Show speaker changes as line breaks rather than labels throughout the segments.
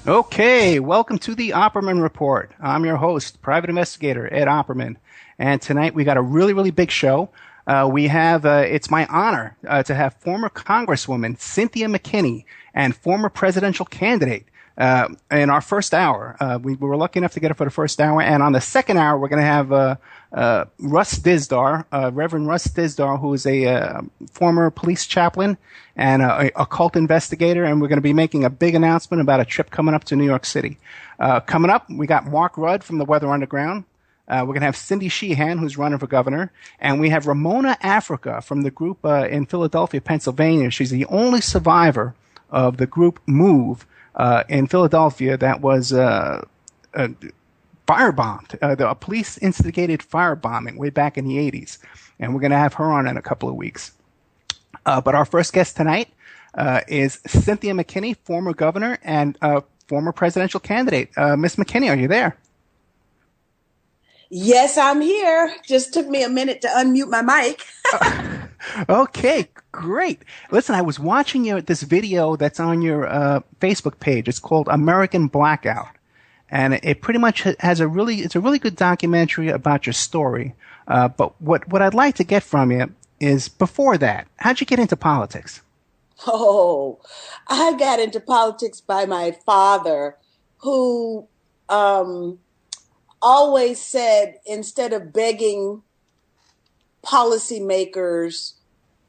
Okay, welcome to the Opperman Report. I'm your host, private investigator Ed Opperman, and tonight we got a really big show. It's my honor to have former Congresswoman Cynthia McKinney and former presidential candidate in our first hour. We were lucky enough to get her for the first hour, and on the second hour we're going to have Russ Dizdar, Reverend Russ Dizdar, who is a former police chaplain and a occult investigator, and we're going to be making a big announcement about a trip coming up to New York City. Coming up, we got Mark Rudd from the Weather Underground. We're going to have Cindy Sheehan, who's running for governor, and we have Ramona Africa from the group in Philadelphia, Pennsylvania. She's the only survivor of the group Move in Philadelphia that was firebombed. A police instigated firebombing way back in the 80s, and we're going to have her on in a couple of weeks. But our first guest tonight is Cynthia McKinney, former governor and former presidential candidate. Miss McKinney, are you there?
Yes, I'm here. Just took me a minute to unmute my mic.
Okay, great. Listen, I was watching this video that's on your Facebook page. It's called American Blackout, and it pretty much has it's a really good documentary about your story. But what I'd like to get from you is, before that, how'd you get into politics?
Oh, I got into politics by my father, who always said, instead of begging policymakers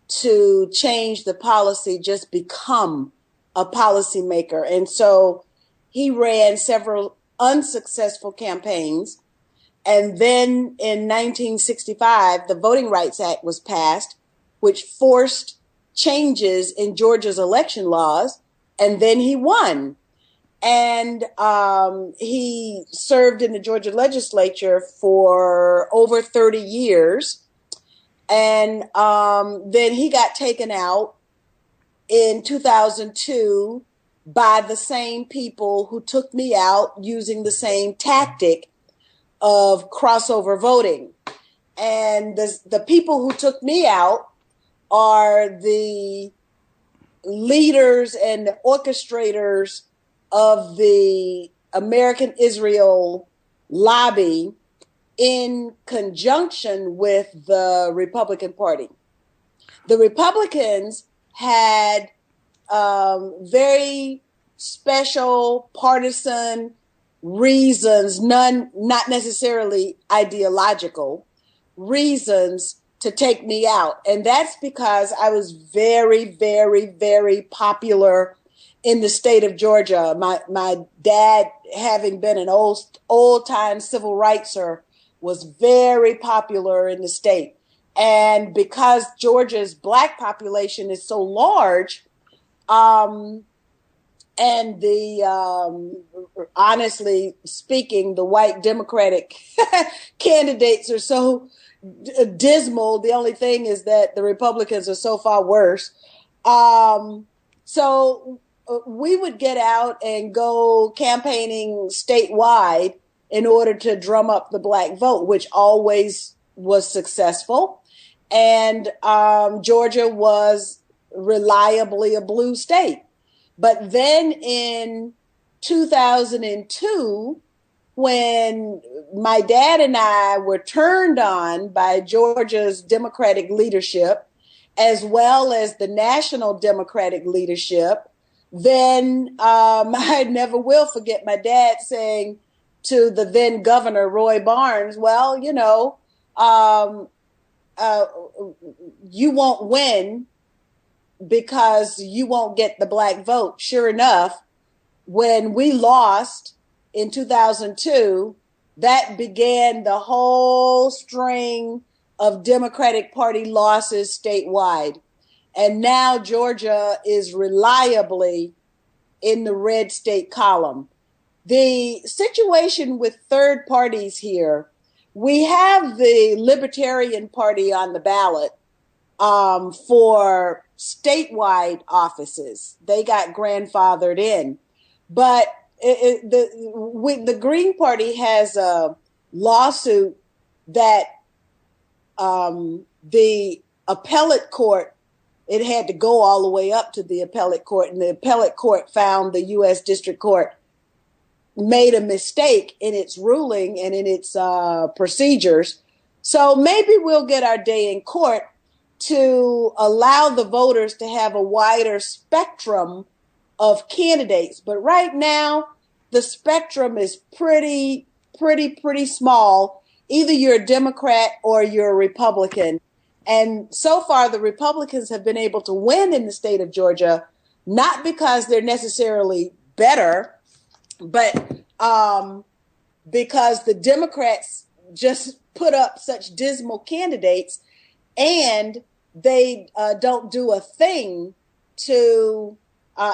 to change the policy, just become a policymaker. And so he ran several unsuccessful campaigns. And then in 1965, the Voting Rights Act was passed, which forced changes in Georgia's election laws. And then he won. And he served in the Georgia legislature for over 30 years. And then he got taken out in 2002 by the same people who took me out using the same tactic of crossover voting. And the people who took me out are the leaders and the orchestrators of the American Israel lobby in conjunction with the Republican Party. The Republicans had very special partisan reasons, not necessarily ideological reasons, to take me out. And that's because I was very popular in the state of Georgia. My dad, having been an old time civil rightser, was very popular in the state. And because Georgia's Black population is so large, and honestly speaking, the white Democratic candidates are so dismal. The only thing is that the Republicans are so far worse. So we would get out and go campaigning statewide in order to drum up the Black vote, which always was successful. And Georgia was reliably a blue state. But then in 2002, when my dad and I were turned on by Georgia's Democratic leadership, as well as the national Democratic leadership, then I never will forget my dad saying to the then governor, Roy Barnes, well, you won't win because you won't get the Black vote. Sure enough, when we lost in 2002, that began the whole string of Democratic Party losses statewide. And now Georgia is reliably in the red state column. The situation with third parties here, we have the Libertarian Party on the ballot for statewide offices. They got grandfathered in. But the Green Party has a lawsuit that the appellate court, it had to go all the way up to the appellate court, and the appellate court found the U.S. District Court made a mistake in its ruling and in its procedures. So maybe we'll get our day in court to allow the voters to have a wider spectrum of candidates. But right now, the spectrum is pretty small. Either you're a Democrat or you're a Republican. And so far, the Republicans have been able to win in the state of Georgia, not because they're necessarily better, but because the Democrats just put up such dismal candidates, and they don't do a thing to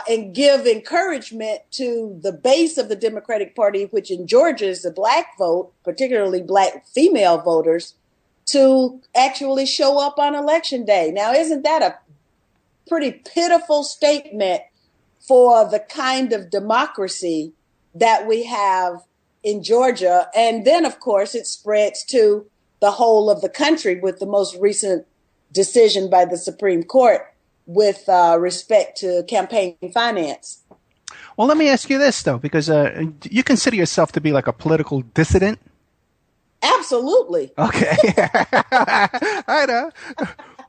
and give encouragement to the base of the Democratic Party, which in Georgia is the Black vote, particularly Black female voters, to actually show up on Election Day. Now, isn't that a pretty pitiful statement for the kind of democracy that we have in Georgia? And then, of course, it spreads to the whole of the country with the most recent decision by the Supreme Court with respect to campaign finance.
Well, let me ask you this, though, because you consider yourself to be like a political dissident?
Absolutely.
Okay. I know.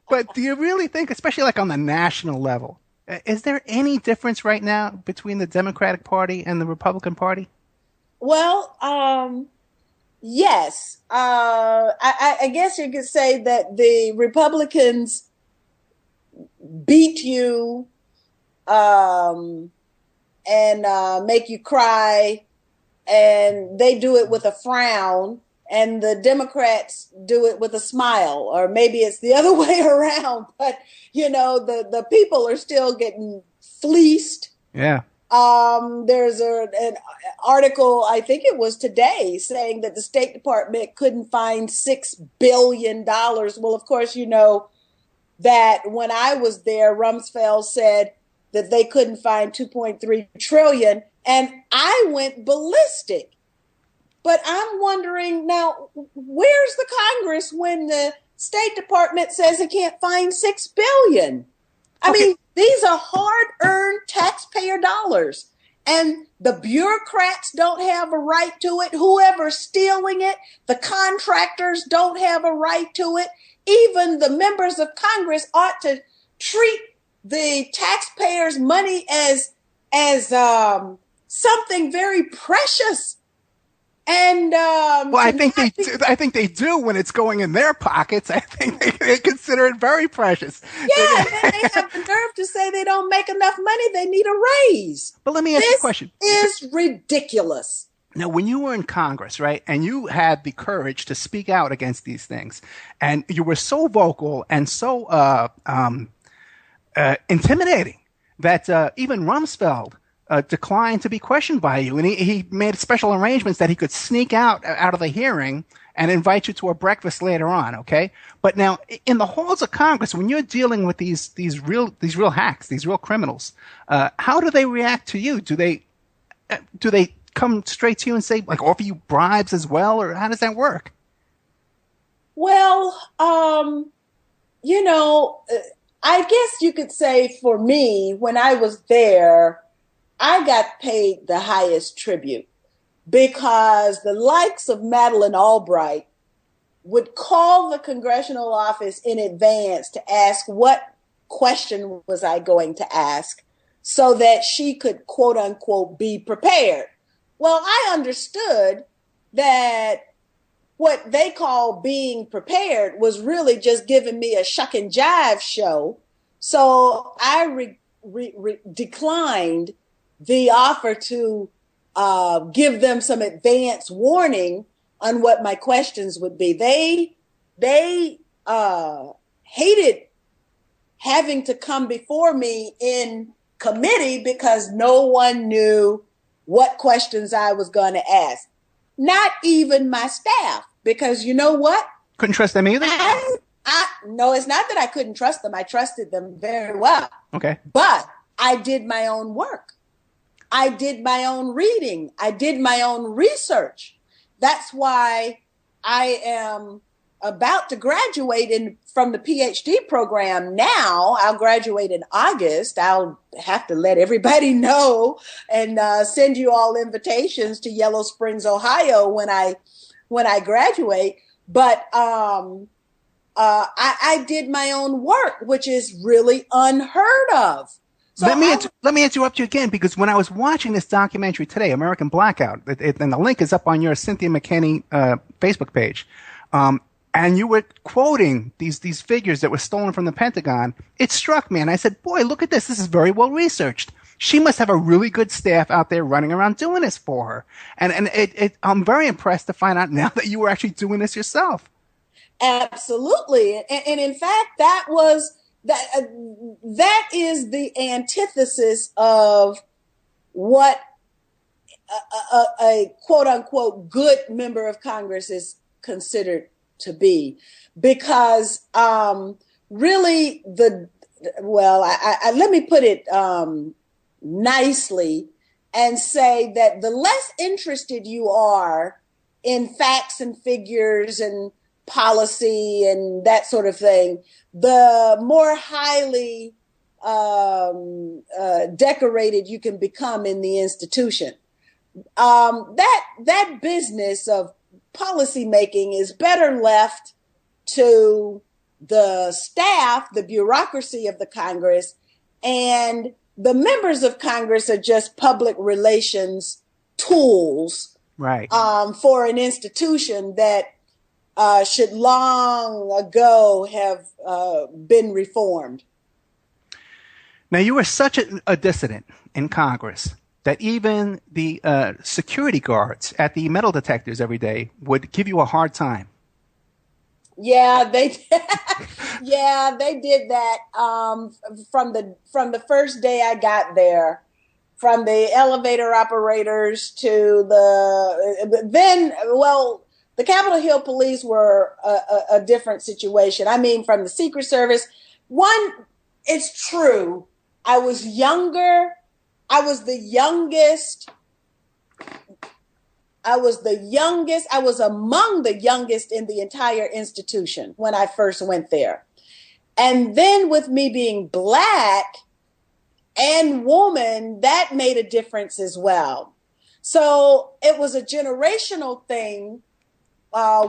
But do you really think, especially like on the national level, is there any difference right now between the Democratic Party and the Republican Party?
Well, yes. I guess you could say that the Republicans beat you and make you cry, and they do it with a frown, and the Democrats do it with a smile, or maybe it's the other way around. But, you know, the people are still getting fleeced.
Yeah.
There's an article, I think it was today, saying that the State Department couldn't find $6 billion. Well, of course, you know that when I was there, Rumsfeld said that they couldn't find 2.3 trillion, and I went ballistic. But I'm wondering now, where's the Congress when the State Department says it can't find $6 billion? I mean, these are hard-earned taxpayer dollars, and the bureaucrats don't have a right to it. Whoever's stealing it, the contractors don't have a right to it. Even the members of Congress ought to treat the taxpayers' money as something very precious. And
well, I think they do when it's going in their pockets. I think they consider it very precious.
Yeah, and they have the nerve to say they don't make enough money. They need a raise.
But let me ask you a question.
This is ridiculous.
Now, when you were in Congress, right, and you had the courage to speak out against these things, and you were so vocal and so intimidating that even Rumsfeld declined to be questioned by you, and he made special arrangements that he could sneak out of the hearing and invite you to a breakfast later on. Okay, but now in the halls of Congress, when you're dealing with these real hacks, these real criminals, how do they react to you? Do they come straight to you and say, like, offer you bribes as well, or how does that work?
Well, you know, I guess you could say for me, when I was there, I got paid the highest tribute because the likes of Madeleine Albright would call the congressional office in advance to ask what question was I going to ask so that she could, quote unquote, be prepared. Well, I understood that what they call being prepared was really just giving me a shuck and jive show. So I declined the offer to give them some advance warning on what my questions would be. They hated having to come before me in committee because no one knew what questions I was going to ask. Not even my staff, because you know what?
Couldn't trust them either?
No, it's not that I couldn't trust them. I trusted them very well.
Okay.
But I did my own work. I did my own reading. I did my own research. That's why I am about to graduate from the PhD program now. I'll graduate in August. I'll have to let everybody know and send you all invitations to Yellow Springs, Ohio when I graduate. But I did my own work, which is really unheard of. So
let me interrupt you again, because when I was watching this documentary today, American Blackout, and the link is up on your Cynthia McKinney Facebook page, and you were quoting these figures that were stolen from the Pentagon, it struck me, and I said, boy, look at this. This is very well researched. She must have a really good staff out there running around doing this for her. And I'm very impressed to find out now that you were actually doing this yourself.
Absolutely. And in fact, that is the antithesis of what a quote unquote good member of Congress is considered to be, because really let me put it nicely and say that the less interested you are in facts and figures and policy and that sort of thing, the more highly decorated you can become in the institution. That business of policy making is better left to the staff, the bureaucracy of the Congress, and the members of Congress are just public relations tools,
right?
For an institution that should long ago have been reformed.
Now, you were such a dissident in Congress that even the security guards at the metal detectors every day would give you a hard time.
Yeah, they did that from the first day I got there, from the elevator operators to the Capitol Hill police were a different situation. I mean, from the Secret Service. One, it's true, I was younger. I was the youngest. I was among the youngest in the entire institution when I first went there. And then with me being Black and woman, that made a difference as well. So it was a generational thing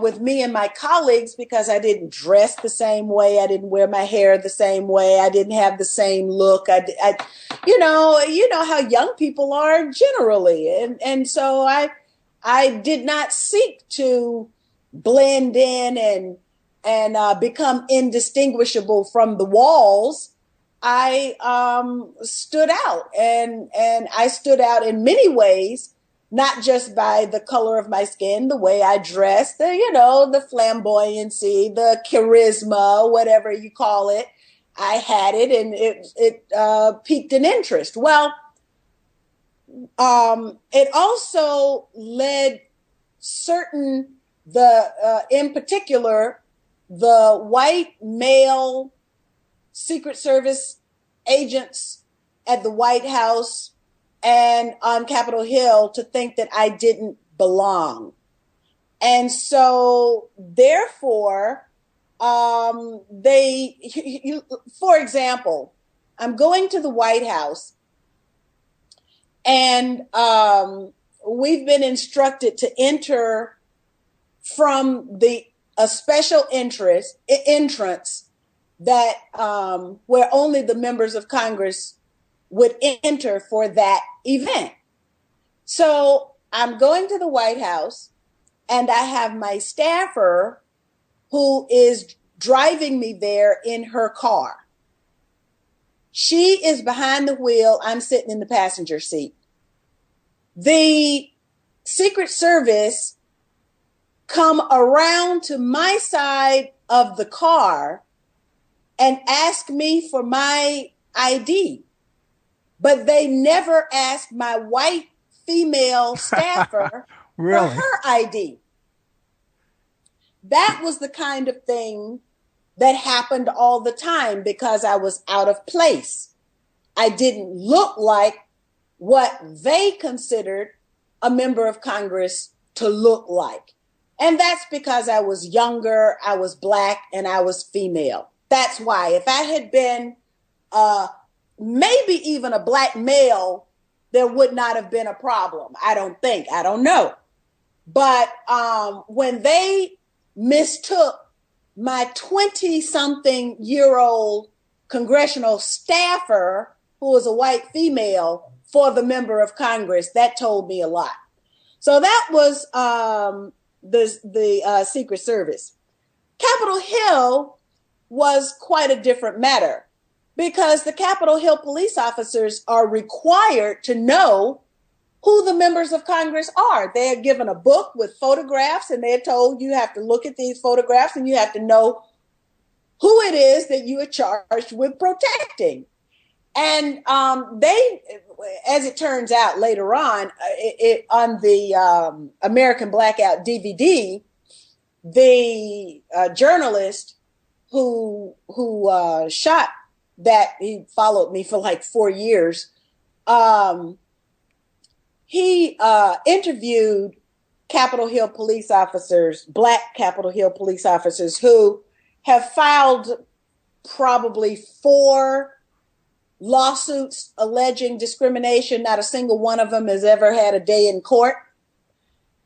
with me and my colleagues, because I didn't dress the same way. I didn't wear my hair the same way. I didn't have the same look. You know how young people are generally. And so I did not seek to blend in and become indistinguishable from the walls. I stood out, and I stood out in many ways, not just by the color of my skin, the way I dressed, the flamboyancy, the charisma, whatever you call it. I had it, and it piqued an interest. Well, it also led in particular, the white male Secret Service agents at the White House and on Capitol Hill to think that I didn't belong. And so therefore, for example, I'm going to the White House, and we've been instructed to enter from a special entrance that where only the members of Congress would enter for that event. So I'm going to the White House, and I have my staffer who is driving me there in her car. She is behind the wheel. I'm sitting in the passenger seat. The Secret Service come around to my side of the car and ask me for my ID. But they never asked my white female staffer
really?
For her ID. That was the kind of thing that happened all the time because I was out of place. I didn't look like what they considered a member of Congress to look like. And that's because I was younger, I was Black, and I was female. That's why. If I had been maybe even a Black male, there would not have been a problem. I don't think. I don't know. But when they mistook my 20-something-year-old congressional staffer, who was a white female, for the member of Congress, that told me a lot. So that was the Secret Service. Capitol Hill was quite a different matter because the Capitol Hill police officers are required to know who the members of Congress are. They are given a book with photographs, and they're told you have to look at these photographs and you have to know who it is that you are charged with protecting. And they, as it turns out later on, on the American Blackout DVD, the journalist who shot that, he followed me for like 4 years, he interviewed Capitol Hill police officers, Black Capitol Hill police officers, who have filed probably 4 lawsuits alleging discrimination. Not a single one of them has ever had a day in court.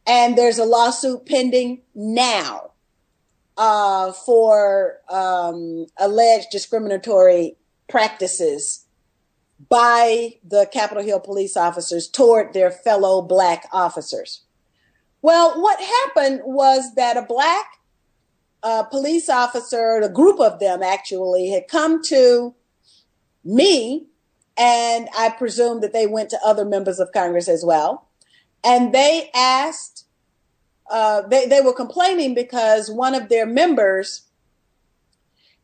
And there's a lawsuit pending now for alleged discriminatory practices by the Capitol Hill police officers toward their fellow Black officers. Well, what happened was that a Black police officer, a group of them actually, had come to me, and I presume that they went to other members of Congress as well. And they asked, they were complaining because one of their members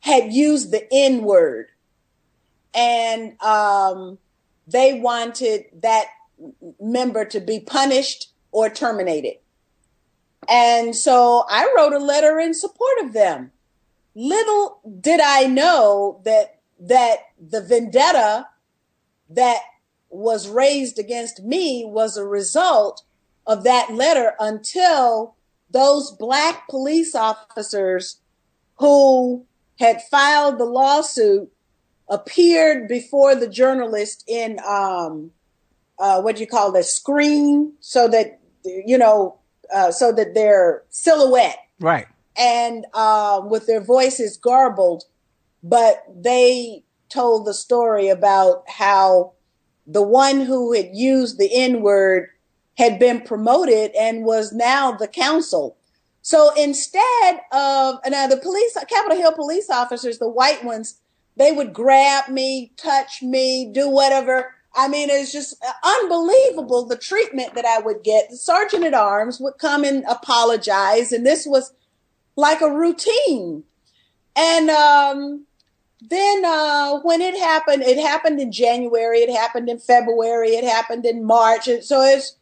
had used the N-word. And they wanted that member to be punished or terminated. And so I wrote a letter in support of them. Little did I know that the vendetta that was raised against me was a result of that letter, until those Black police officers who had filed the lawsuit appeared before the journalist in screen, so that so that their silhouette,
right,
and with their voices garbled, but they told the story about how the one who had used the N-word had been promoted and was now the counsel. So instead of, now the Capitol Hill police officers, the white ones, they would grab me, touch me, do whatever. I mean, it's just unbelievable, the treatment that I would get. The sergeant at arms would come and apologize, and this was like a routine. And then when it happened in January, it happened in February, it happened in March. And so it's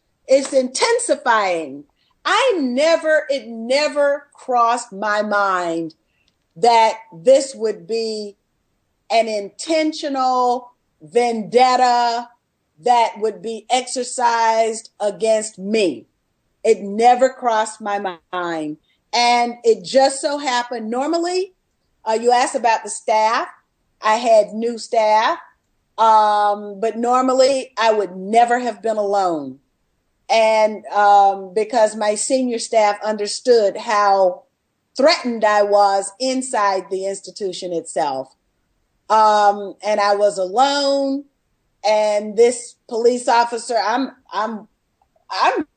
intensifying. It never crossed my mind that this would be an intentional vendetta that would be exercised against me. It never crossed my mind. And it just so happened, normally, you asked about the staff. I had new staff, but normally I would never have been alone. And because my senior staff understood how threatened I was inside the institution itself. And I was alone, and this police officer, I'm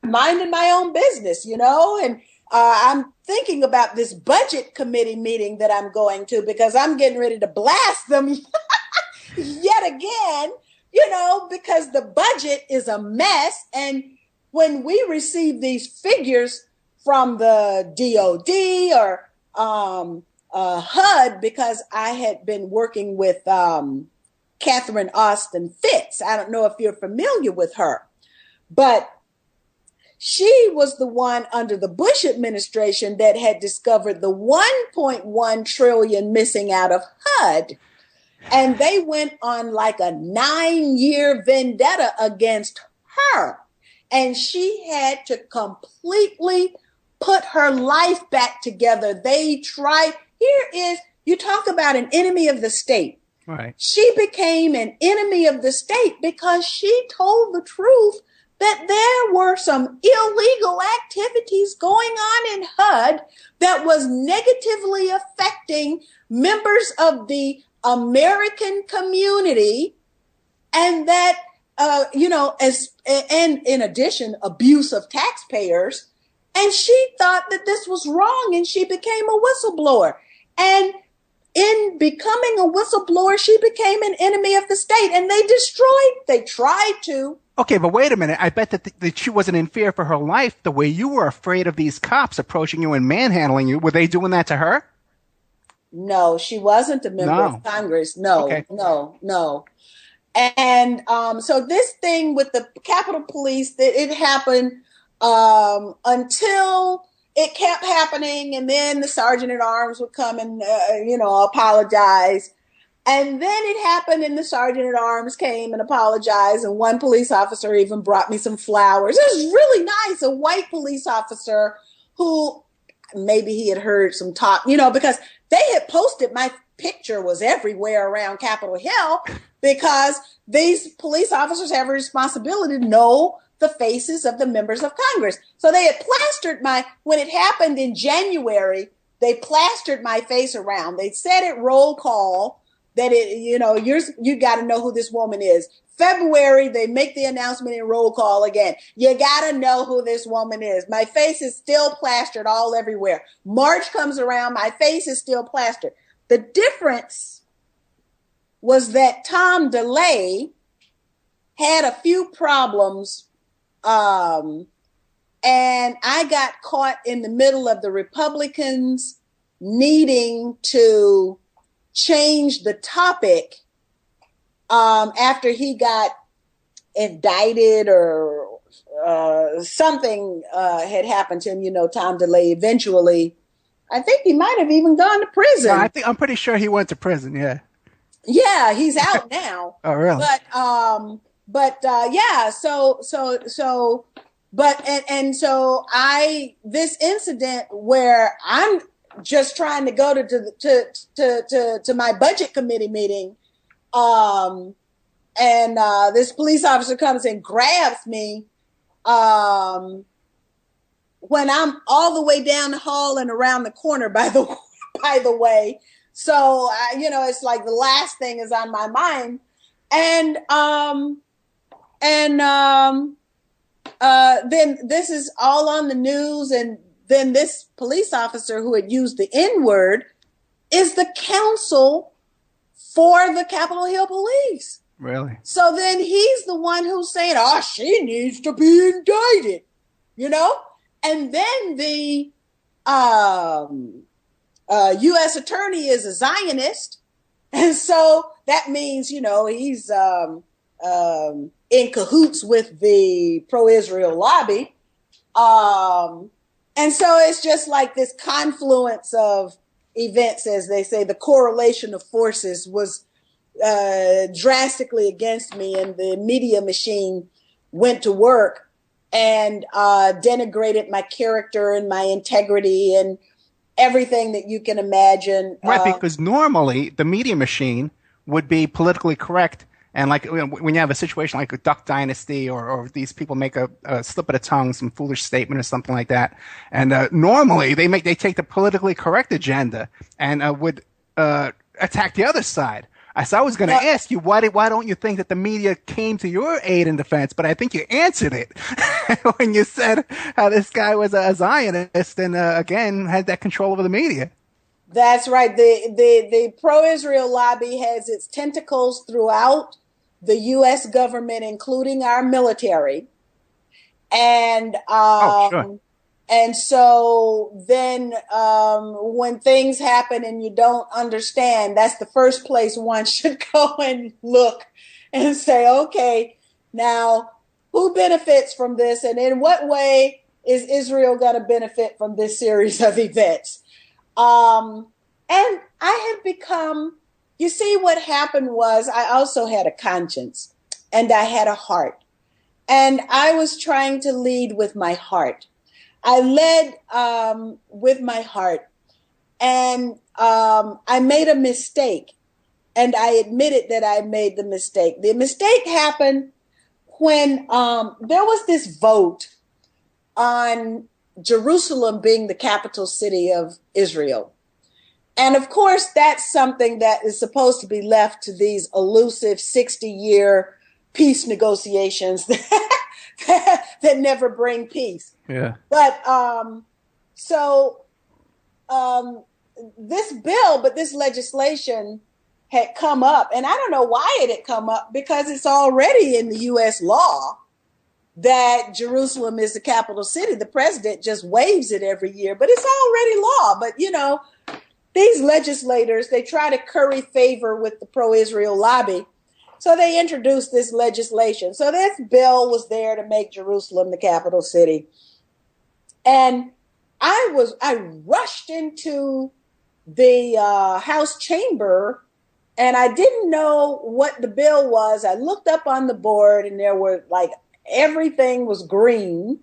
minding my own business, and I'm thinking about this budget committee meeting that I'm going to, because I'm getting ready to blast them yet again, because the budget is a mess. And when we receive these figures from the DOD or HUD, because I had been working with Catherine Austin Fitts. I don't know if you're familiar with her, but she was the one under the Bush administration that had discovered the 1.1 trillion missing out of HUD. And they went on like a 9-year vendetta against her. And she had to completely put her life back together. They tried. You talk about an enemy of the state.
Right.
She became an enemy of the state because she told the truth that there were some illegal activities going on in HUD that was negatively affecting members of the American community, and that, and in addition, abuse of taxpayers. And she thought that this was wrong, and she became a whistleblower. And in becoming a whistleblower, she became an enemy of the state, and they tried to.
Okay, but wait a minute. I bet that she wasn't in fear for her life the way you were afraid of these cops approaching you and manhandling you. Were they doing that to her?
No, she wasn't a member of Congress. No, okay. No. And so this thing with the Capitol Police, it happened until it kept happening, and then the sergeant at arms would come and, apologize. And then it happened, and the sergeant at arms came and apologized, and one police officer even brought me some flowers. It was really nice, a white police officer who maybe he had heard some talk, because they had posted, my picture was everywhere around Capitol Hill, because these police officers have a responsibility to know the faces of the members of Congress. So they had plastered when it happened in January, they plastered my face around. They said at roll call that you got to know who this woman is. February, they make the announcement in roll call again. You got to know who this woman is. My face is still plastered all everywhere. March comes around, my face is still plastered. The difference was that Tom DeLay had a few problems, and I got caught in the middle of the Republicans needing to change the topic after he got indicted or something had happened to him. Tom DeLay eventually, I think he might have even gone to prison.
No, I'm pretty sure he went to prison. Yeah.
Yeah, he's out now.
Oh, really?
This incident where I'm just trying to go to my budget committee meeting, and this police officer comes and grabs me when I'm all the way down the hall and around the corner, by the way. So, it's like the last thing is on my mind. And then this is all on the news. And then this police officer who had used the N-word is the counsel for the Capitol Hill Police.
Really?
So then he's the one who's saying, she needs to be indicted, And then the U.S. attorney is a Zionist. And so that means, he's in cahoots with the pro-Israel lobby. And so it's just like this confluence of events, as they say. The correlation of forces was drastically against me, and the media machine went to work and denigrated my character and my integrity and everything that you can imagine.
Right, because normally the media machine would be politically correct. And like when you have a situation like a Duck Dynasty or these people make a slip of the tongue, some foolish statement or something like that. And normally they take the politically correct agenda and would attack the other side. So I was going to ask you, why don't you think that the media came to your aid and defense? But I think you answered it when you said how this guy was a Zionist and, again, had that control over the media.
That's right. The pro-Israel lobby has its tentacles throughout the U.S. government, including our military. And
sure.
And so then when things happen and you don't understand, that's the first place one should go and look and say, okay, now who benefits from this? And in what way is Israel going to benefit from this series of events? And I have become, you see, what happened was I also had a conscience and I had a heart, and I was trying to lead with my heart. I led with my heart, and I made a mistake, and I admitted that I made the mistake. The mistake happened when there was this vote on Jerusalem being the capital city of Israel. And of course, that's something that is supposed to be left to these elusive 60-year peace negotiations that never bring peace.
Yeah.
But this legislation had come up, and I don't know why it had come up, because it's already in the U.S. law that Jerusalem is the capital city. The president just waives it every year, but it's already law. But, you know, these legislators, they try to curry favor with the pro-Israel lobby. So they introduced this legislation. So this bill was there to make Jerusalem the capital city. And I rushed into the House chamber, and I didn't know what the bill was. I looked up on the board, and there were everything was green.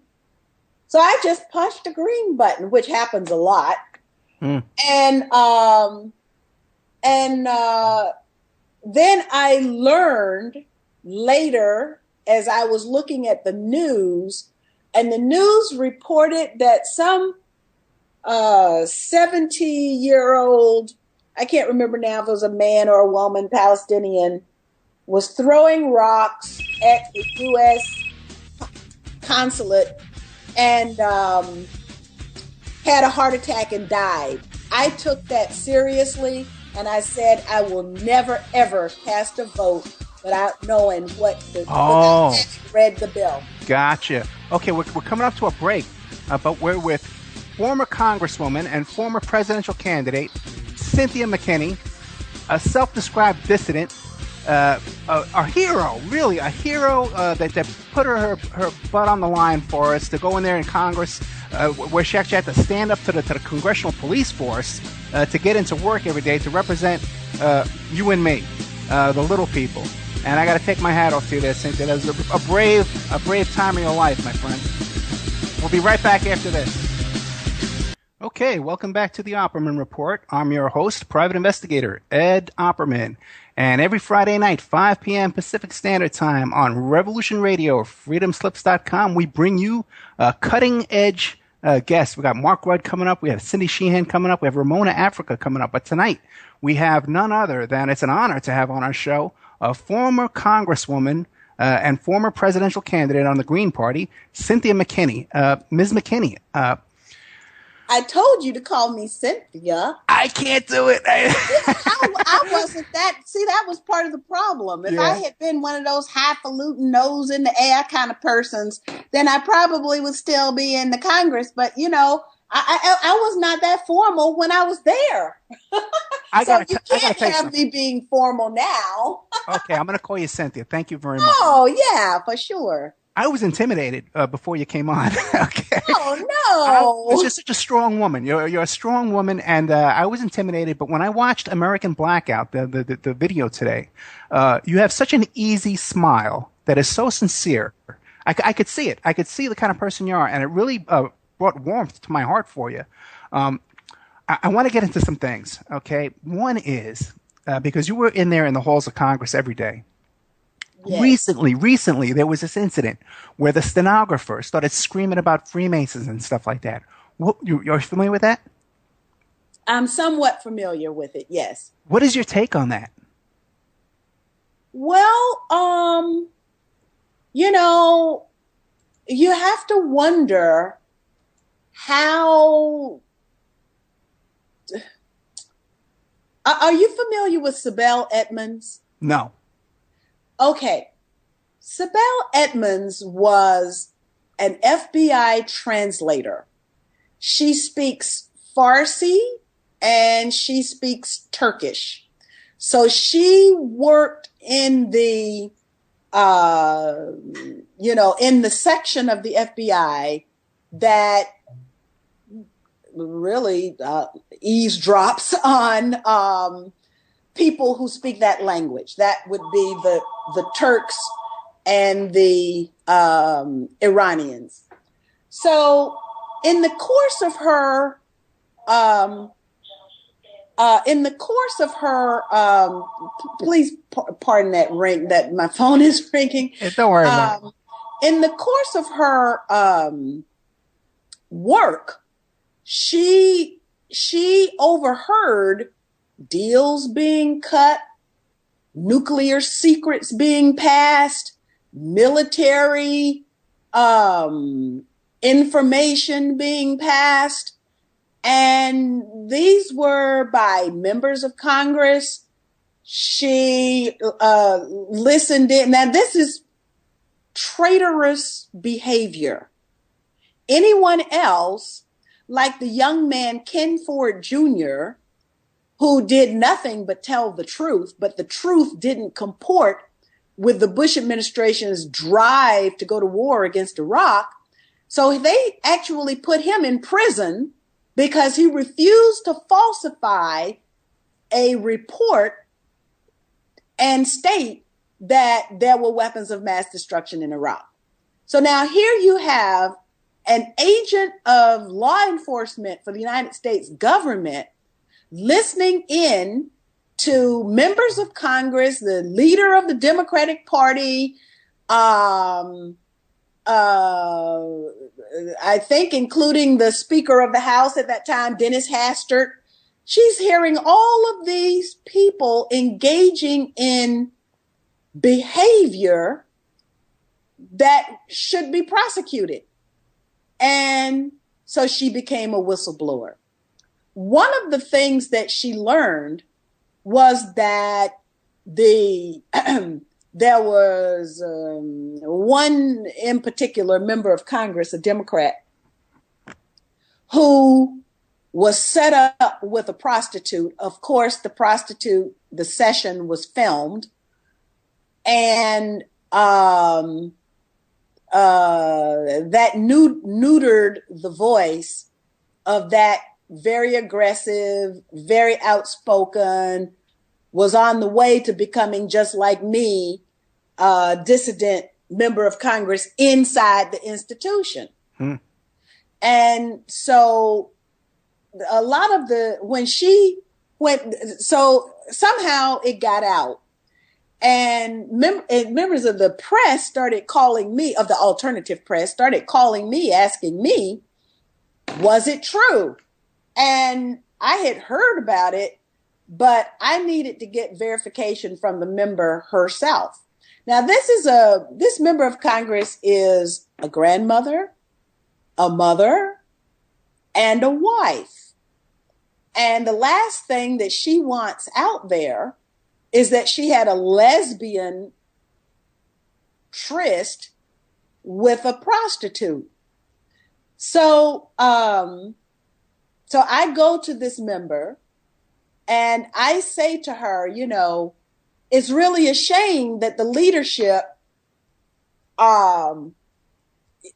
So I just punched the green button, which happens a lot. Mm. And then I learned later, as I was looking at the news, and the news reported that some 70-year-old, I can't remember now if it was a man or a woman, Palestinian, was throwing rocks at the U.S. consulate and had a heart attack and died. I took that seriously, and I said I will never, ever cast a vote without knowing without having read the bill.
Gotcha. Okay, we're coming up to a break, but we're with former Congresswoman and former presidential candidate Cynthia McKinney, a self-described dissident, a hero, really a hero that put her butt on the line for us to go in there in Congress, where she actually had to stand up to the congressional police force to get into work every day to represent you and me, the little people. And I got to take my hat off to you there, Cynthia. That was a brave time in your life, my friend. We'll be right back after this. Okay, welcome back to the Opperman Report. I'm your host, private investigator Ed Opperman. And every Friday night, 5 p.m. Pacific Standard Time on Revolution Radio, freedomslips.com, we bring you cutting-edge guests. We got Mark Rudd coming up. We have Cindy Sheehan coming up. We have Ramona Africa coming up. But tonight, we have none other than, it's an honor to have on our show, a former Congresswoman and former presidential candidate on the Green Party, Cynthia McKinney. Ms. McKinney,
I told you to call me Cynthia.
I can't do it.
I wasn't that. See, that was part of the problem. If I had been one of those highfalutin, nose in the air kind of persons, then I probably would still be in the Congress. But, you know, I was not that formal when I was there. So you can't have me being formal now.
Okay, I'm going to call you Cynthia. Thank you very much.
Oh, yeah, for sure.
I was intimidated before you came on. Okay.
Oh, no.
You're just such a strong woman. You're a strong woman, and I was intimidated. But when I watched American Blackout, the video today, you have such an easy smile that is so sincere. I could see it. I could see the kind of person you are, and it really brought warmth to my heart for you. I want to get into some things, okay? One is, because you were in there in the halls of Congress every day. Yes. Recently, there was this incident where the stenographer started screaming about Freemasons and stuff like that. You're familiar with that?
I'm somewhat familiar with it, yes.
What is your take on that?
Well, you know, you have to wonder how... Are you familiar with Sibel Edmonds?
No.
Okay. Sibel Edmonds was an FBI translator. She speaks Farsi and she speaks Turkish. So she worked in the, in the section of the FBI that really eavesdrops on people who speak that language. That would be the Turks and the Iranians. So in the course of her, please pardon that ring, that my phone is ringing.
Don't worry about it.
In the course of her work, she overheard deals being cut, nuclear secrets being passed, military information being passed. And these were by members of Congress. She listened in. Now, this is traitorous behavior. Anyone else, like the young man Ken Ford Jr., who did nothing but tell the truth, but the truth didn't comport with the Bush administration's drive to go to war against Iraq. So they actually put him in prison because he refused to falsify a report and state that there were weapons of mass destruction in Iraq. So now here you have an agent of law enforcement for the United States government listening in to members of Congress, the leader of the Democratic Party, I think including the Speaker of the House at that time, Dennis Hastert. She's hearing all of these people engaging in behavior that should be prosecuted. And so she became a whistleblower. One of the things that she learned was that there was one in particular member of Congress, a Democrat, who was set up with a prostitute. Of course, the session was filmed, and that neutered the voice of that very aggressive, very outspoken, was on the way to becoming just like me, dissident member of Congress inside the institution. And so a lot of when she went, so somehow it got out. And members of the press started calling me, of the alternative press, started calling me, asking me, was it true? And I had heard about it, but I needed to get verification from the member herself. Now, this member of Congress is a grandmother, a mother, and a wife. And the last thing that she wants out there is that she had a lesbian tryst with a prostitute. So I go to this member and I say to her, you know, it's really a shame that the leadership,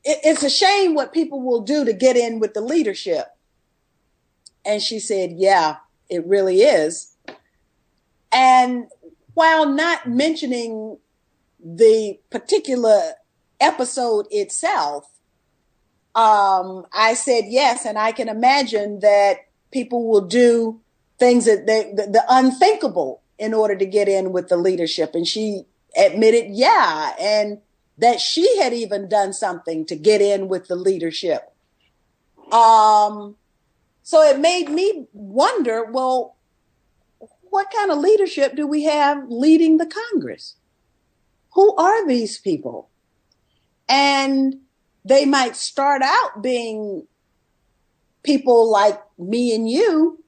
it's a shame what people will do to get in with the leadership. And she said, yeah, it really is. And while not mentioning the particular episode itself, I said yes, and I can imagine that people will do things that the unthinkable in order to get in with the leadership. And she admitted, yeah, and that she had even done something to get in with the leadership. So it made me wonder, well, what kind of leadership do we have leading the Congress? Who are these people? And they might start out being people like me and you,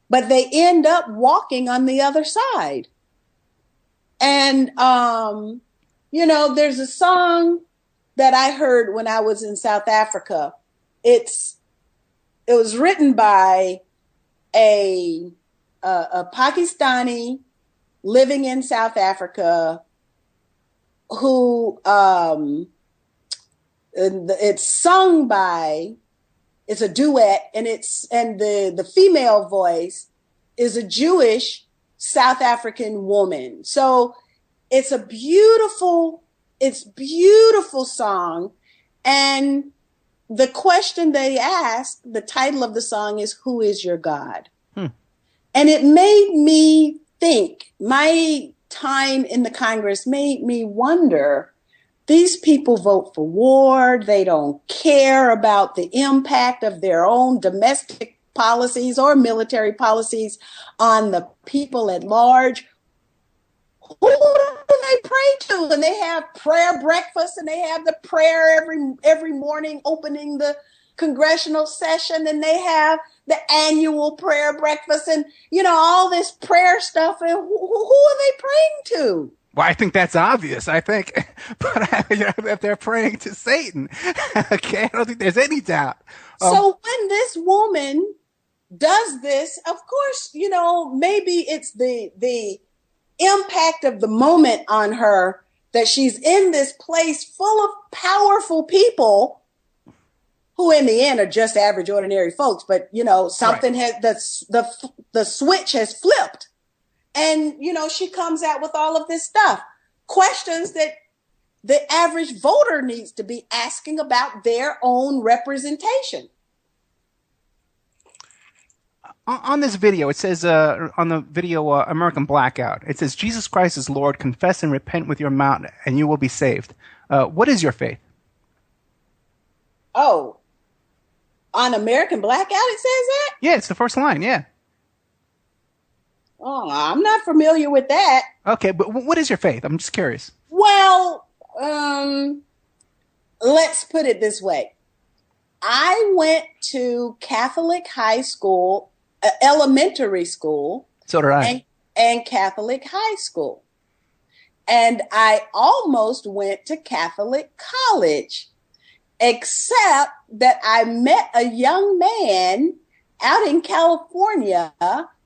but they end up walking on the other side. And, you know, there's a song that I heard when I was in South Africa. It was written by a Pakistani living in South Africa who, it's sung by, it's a duet, and the female voice is a Jewish South African woman. So it's beautiful song. And the question they ask, the title of the song is, "Who is your God?" And it made me think. My time in the Congress made me wonder, these people vote for war. They don't care about the impact of their own domestic policies or military policies on the people at large. Who do they pray to? And they have prayer breakfast, and they have the prayer every morning opening the congressional session, and they have the annual prayer breakfast, and all this prayer stuff. And who are they praying to?
Well, I think that's obvious. I think, but if they're praying to Satan, okay, I don't think there's any doubt.
So when this woman does this, of course, maybe it's the impact of the moment on her, that she's in this place full of powerful people who in the end are just average, ordinary folks. But, something has, the switch has flipped. And, she comes out with all of this stuff, questions that the average voter needs to be asking about their own representation.
On this video, it says, on the video, American Blackout, it says, "Jesus Christ is Lord, confess and repent with your mouth, and you will be saved." What is your faith?
Oh, on American Blackout, it says that?
Yeah, it's the first line, yeah.
Oh, I'm not familiar with that.
Okay, but what is your faith? I'm just curious.
Well, let's put it this way. I went to Catholic high school, elementary school.
So did I.
And Catholic high school. And I almost went to Catholic college, except that I met a young man out in California,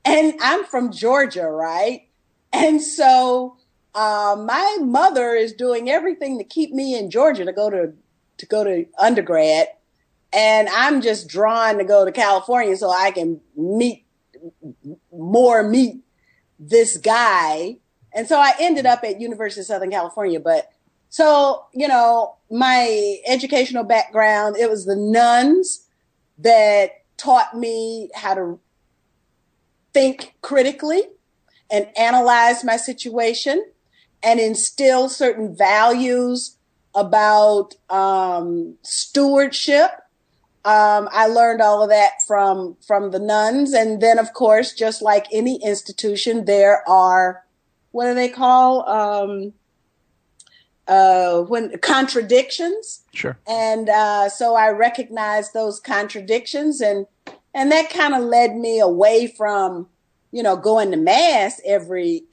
and I'm from Georgia, right? And so my mother is doing everything to keep me in Georgia to go to undergrad. And I'm just drawn to go to California so I can meet this guy. And so I ended up at University of Southern California. But so, my educational background, it was the nuns that taught me how to think critically and analyze my situation and instill certain values about stewardship. I learned all of that from the nuns. And then, of course, just like any institution, there are, what do they call, when contradictions.
Sure.
And so I recognized those contradictions, and that kind of led me away from, going to mass every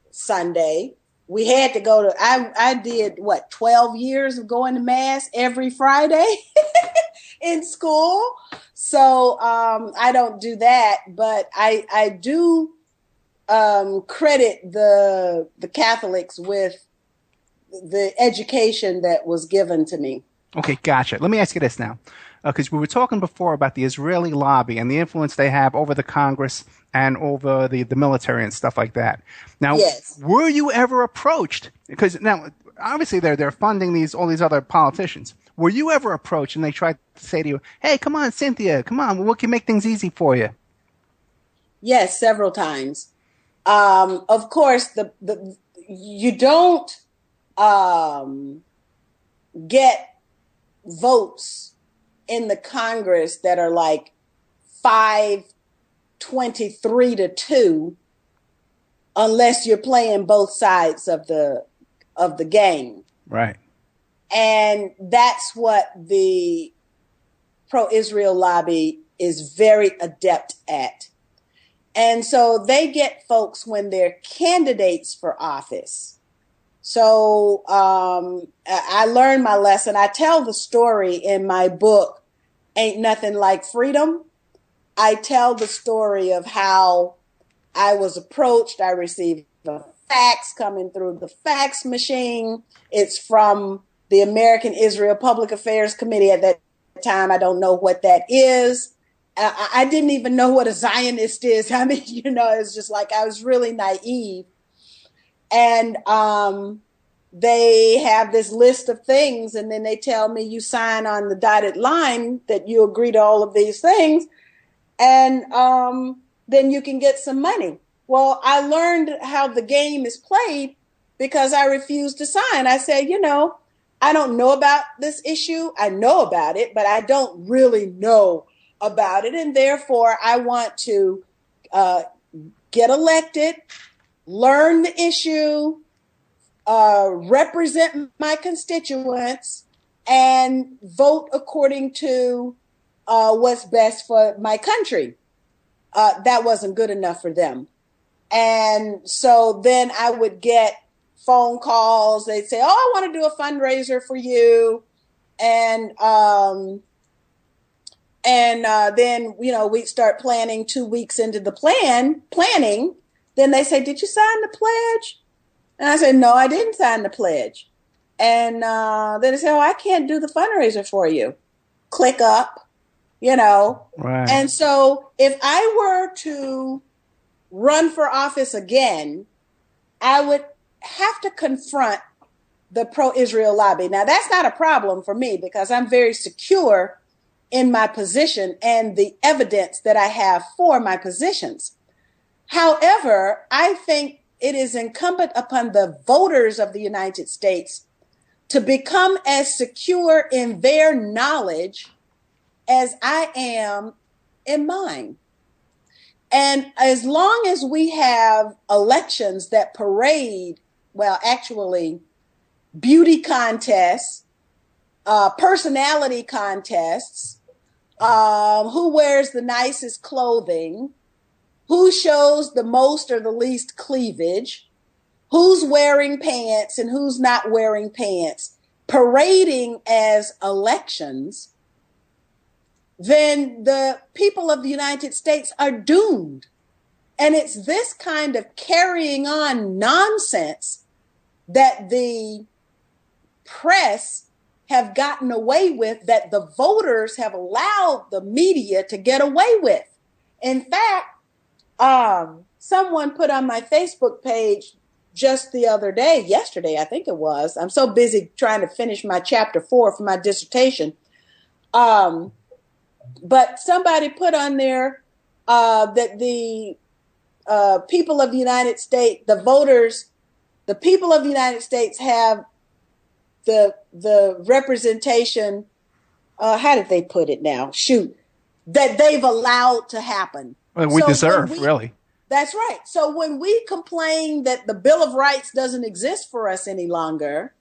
Sunday. We had to go to, I did 12 years of going to mass every Friday in school. So I don't do that, but I do credit the Catholics with the education that was given to me.
Okay, gotcha. Let me ask you this now, because we were talking before about the Israeli lobby and the influence they have over the Congress and over the military and stuff like that. Now,
yes.
Were you ever approached? Because now, obviously, they're funding all these other politicians. Were you ever approached and they tried to say to you, "Hey, come on, Cynthia, come on, we can make things easy for you"?
Yes, several times. Of course, you don't get votes in the Congress that are like 523-2 unless you're playing both sides of the game.
Right.
And that's what the pro-Israel lobby is very adept at. And so they get folks when they're candidates for office. So I learned my lesson. I tell the story in my book, Ain't Nothing Like Freedom. I tell the story of how I was approached. I received a fax coming through the fax machine. It's from the American Israel Public Affairs Committee at that time. I don't know what that is. I didn't even know what a Zionist is. I mean, it's just like I was really naive. And they have this list of things, and then they tell me you sign on the dotted line that you agree to all of these things, and then you can get some money. Well, I learned how the game is played because I refused to sign. I said, I don't know about this issue. I know about it, but I don't really know about it. And therefore, I want to get elected, learn the issue, represent my constituents, and vote according to what's best for my country. That wasn't good enough for them. And so then I would get phone calls. They'd say, I want to do a fundraiser for you. And then, we'd start planning 2 weeks into the planning. Then they say, did you sign the pledge? And I said, no, I didn't sign the pledge. And then they say, I can't do the fundraiser for you. Click up,
Right.
And so if I were to run for office again, I would have to confront the pro-Israel lobby. Now, that's not a problem for me because I'm very secure in my position and the evidence that I have for my positions. However, I think it is incumbent upon the voters of the United States to become as secure in their knowledge as I am in mine. And as long as we have elections that parade, beauty contests, personality contests, who wears the nicest clothing, who shows the most or the least cleavage, who's wearing pants and who's not wearing pants, parading as elections, then the people of the United States are doomed. And it's this kind of carrying on nonsense that the press have gotten away with, that the voters have allowed the media to get away with. In fact, someone put on my Facebook page just the other day, yesterday, I think it was. I'm so busy trying to finish my chapter 4 for my dissertation. But somebody put on there that the people of the United States, the voters, the people of the United States have the representation, how did they put it now? That they've allowed to happen.
Well, we deserve, really.
That's right. So when we complain that the Bill of Rights doesn't exist for us any longer,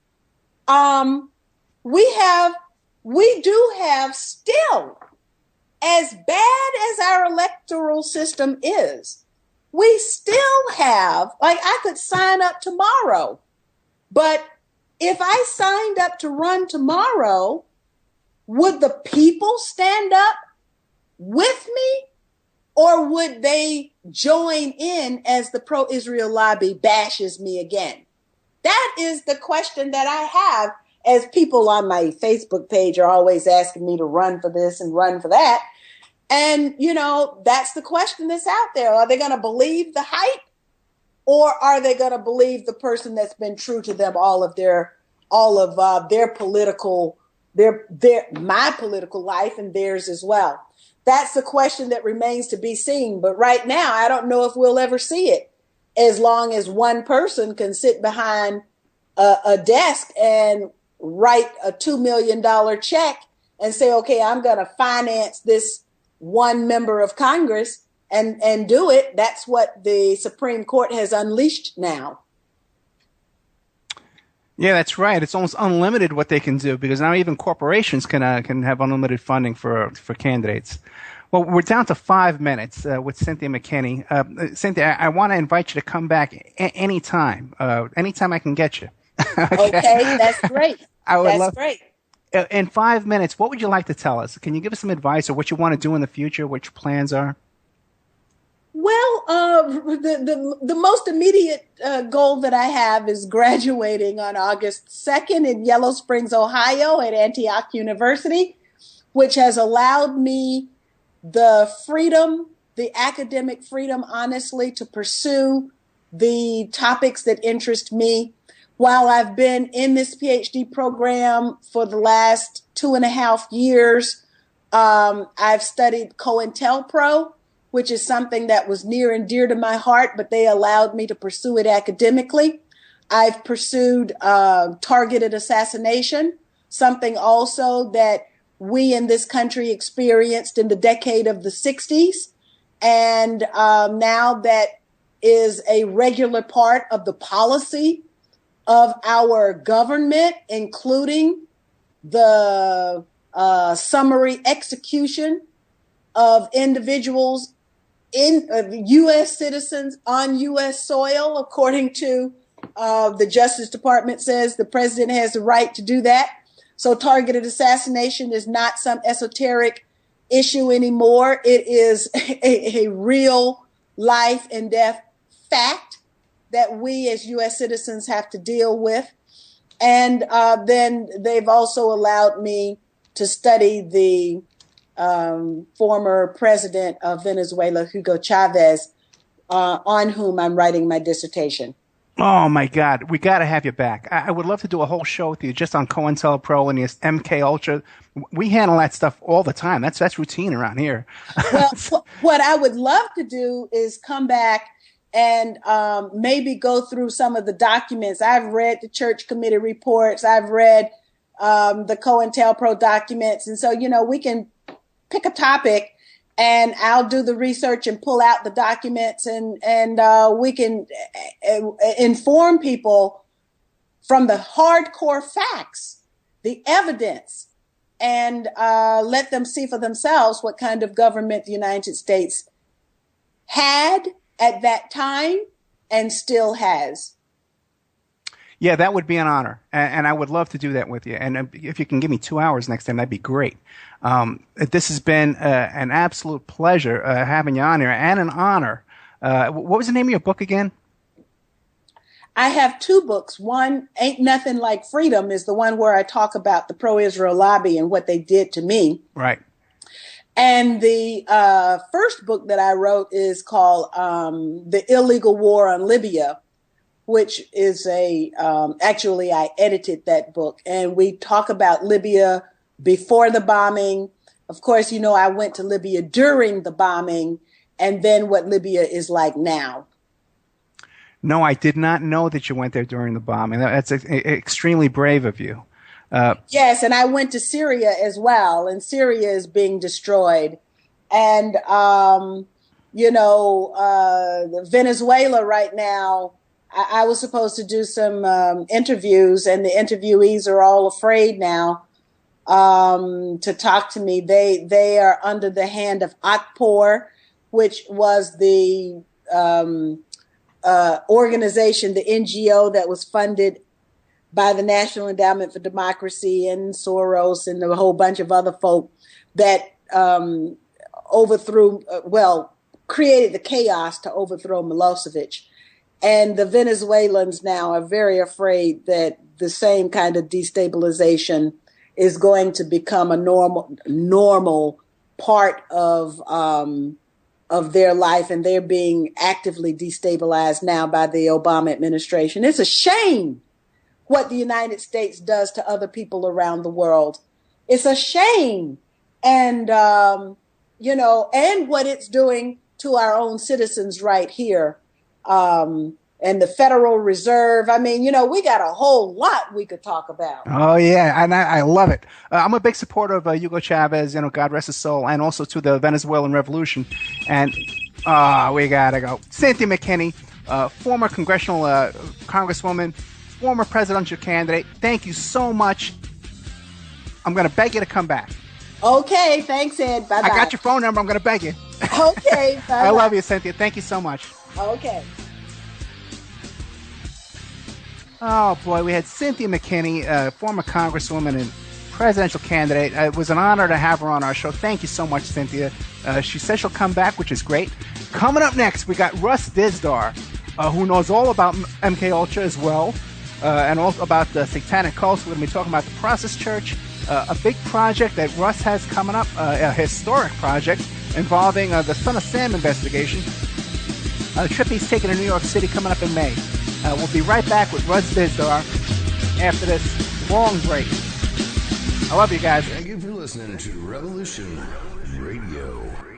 we do have still, as bad as our electoral system is, we still have, I could sign up tomorrow, but if I signed up to run tomorrow, would the people stand up with me, or would they join in as the pro-Israel lobby bashes me again? That is the question that I have, as people on my Facebook page are always asking me to run for this and run for that. And, that's the question that's out there. Are they going to believe the hype, or are they going to believe the person that's been true to them all of their political, my political life and theirs as well? That's the question that remains to be seen. But right now, I don't know if we'll ever see it, as long as one person can sit behind a desk and write a $2 million check and say, okay, I'm going to finance this one member of Congress and do it. That's what the Supreme Court has unleashed now.
Yeah, that's right. It's almost unlimited what they can do, because now even corporations can have unlimited funding for candidates. Well, we're down to 5 minutes with Cynthia McKinney. Cynthia, I want to invite you to come back anytime. Anytime I can get you.
Okay, that's great. That's great.
In 5 minutes, what would you like to tell us? Can you give us some advice, or what you want to do in the future, what your plans are?
Well, the most immediate goal that I have is graduating on August 2nd in Yellow Springs, Ohio at Antioch University, which has allowed me the freedom, the academic freedom, honestly, to pursue the topics that interest me, while I've been in this PhD program for the last 2.5 years, I've studied COINTELPRO, which is something that was near and dear to my heart, but they allowed me to pursue it academically. I've pursued targeted assassination, something also that we in this country experienced in the decade of the 60s. And now that is a regular part of the policy of our government, including the summary execution of individuals U.S. citizens on U.S. soil, according to the Justice Department says the president has the right to do that. So targeted assassination is not some esoteric issue anymore. It is a real life and death fact that we as U.S. citizens have to deal with. And then they've also allowed me to study the former president of Venezuela, Hugo Chavez, on whom I'm writing my dissertation.
Oh, my God. We got to have you back. I would love to do a whole show with you just on COINTELPRO and the MK Ultra. We handle that stuff all the time. That's routine around here.
Well, what I would love to do is come back and maybe go through some of the documents. I've read the church committee reports. I've read the COINTELPRO documents. And so, we can pick a topic and I'll do the research and pull out the documents and we can inform people from the hardcore facts, the evidence, and let them see for themselves what kind of government the United States had at that time and still has.
Yeah, that would be an honor, and I would love to do that with you. And if you can give me 2 hours next time, that'd be great. This has been an absolute pleasure having you on here, and an honor. What was the name of your book again?
I have 2 books. One, Ain't Nothing Like Freedom, is the one where I talk about the pro-Israel lobby and what they did to me.
Right.
And the first book that I wrote is called The Illegal War on Libya, which is actually I edited that book. And we talk about Libya before the bombing. Of course, I went to Libya during the bombing, and then what Libya is like now.
No, I did not know that you went there during the bombing. That's extremely brave of you.
Yes, and I went to Syria as well, and Syria is being destroyed. And, Venezuela right now, I was supposed to do some interviews, and the interviewees are all afraid now to talk to me. They are under the hand of Opperman, which was the organization, the NGO that was funded by the National Endowment for Democracy and Soros and a whole bunch of other folk that created the chaos to overthrow Milosevic. And the Venezuelans now are very afraid that the same kind of destabilization is going to become a normal part of their life, and they're being actively destabilized now by the Obama administration. It's a shame what the United States does to other people around the world. It's a shame. And, and what it's doing to our own citizens right here. And the Federal Reserve. I mean, we got a whole lot we could talk about.
Oh, yeah, and I love it. I'm a big supporter of Hugo Chavez, God rest his soul, and also to the Venezuelan Revolution. And we got to go. Cynthia McKinney, former congressional congresswoman, former presidential candidate. Thank you so much. I'm going to beg you to come back.
Okay, thanks, Ed. Bye-bye.
I got your phone number. I'm going to beg you.
Okay, bye-bye.
I love you, Cynthia. Thank you so much.
Okay.
Oh, boy, we had Cynthia McKinney, former congresswoman and presidential candidate. It was an honor to have her on our show. Thank you so much, Cynthia. She says she'll come back, which is great. Coming up next, we got Russ Dizdar, who knows all about MK Ultra as well, and also about the satanic cults. We're going to be talking about the Process Church, a big project that Russ has coming up, a historic project involving the Son of Sam investigation. A trip he's taking to New York City coming up in May. We'll be right back with Russ Dizdar after this long break. I love you guys.
Thank you for listening to Revolution Radio.